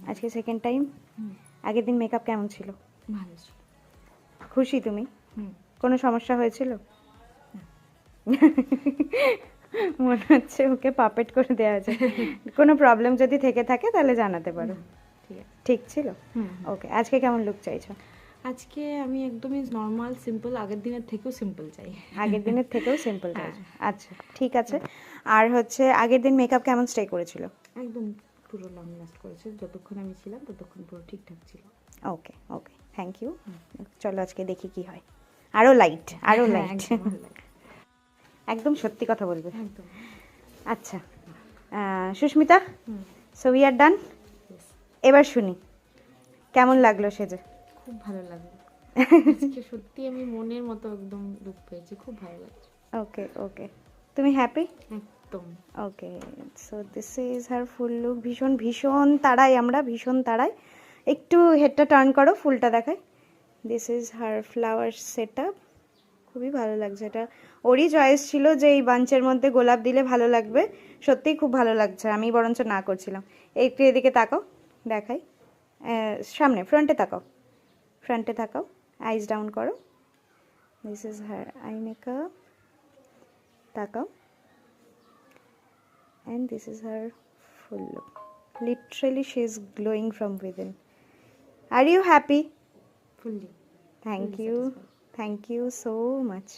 আজকে second time. আগের দিন মেকআপ কেমন ছিল? ভালো ছিল। খুশি তুমি? হুম। কোনো সমস্যা হয়েছিল? মনে হচ্ছে ওকে পাপেট করে দেওয়া যায়। কোনো প্রবলেম যদি থেকে থাকে তাহলে জানাতে পারো। ঠিক আছে। ঠিক ছিল? হুম। ওকে, আজকে কেমন লুক চাইছো? আজকে আমি একদমই নর্মাল সিম্পল, আগের দিনের থেকেও সিম্পল চাই। আগের দিনের থেকেও সিম্পল হ্যাঁ। চাইছো? আচ্ছা, ঠিক আছে। আর হচ্ছে আগের দিন মেকআপ কেমন স্টে করেছিল? একদম পুরো লং লাস্ট করেছে, যতক্ষণ আমি ছিলাম ততক্ষণ পুরো ঠিকঠাক ছিল। ওকে ওকে, থ্যাংক ইউ। চলো আজকে দেখি কি হয়। আরো লাইট, আরো হ্যাঁ, লাইট। একদম ভালো লাগে। একদম সত্যি কথা বলবে। একদম। আচ্ছা, Sushmita, hmm. So we are done. Yes, এবার শুনি কেমন লাগলো সেজে? খুব ভালো লাগলো। আজকে সত্যি আমি মনের মতো একদম লুক পেয়েছি, খুব ভালো লাগছে। ওকে ওকে, তুমি হ্যাপি? একদম। Okay, so this is her full look. ভীষণ ভীষণ তাড়াই, আমরা ভীষণ তাড়াই। একটু হেডটা টার্ন করো, ফুলটা দেখাই। This is her flower set up. খুবই ভালো লাগছে। এটা ওরই চয়েস ছিল যে এই বাঞ্চের মধ্যে গোলাপ দিলে ভালো লাগবে। সত্যিই খুব ভালো লাগছে, আমি বরঞ্চ না করছিলাম। একটু এদিকে তাকাও, দেখাই। সামনে ফ্রন্টে তাকাও, ফ্রন্টে তাকাও, আইস ডাউন করো। This is her eye makeup, তাকাও। And this is her full look. Literally she is glowing from within. Are you happy? Fully. Thank Fully you. satisfied. Thank you so much.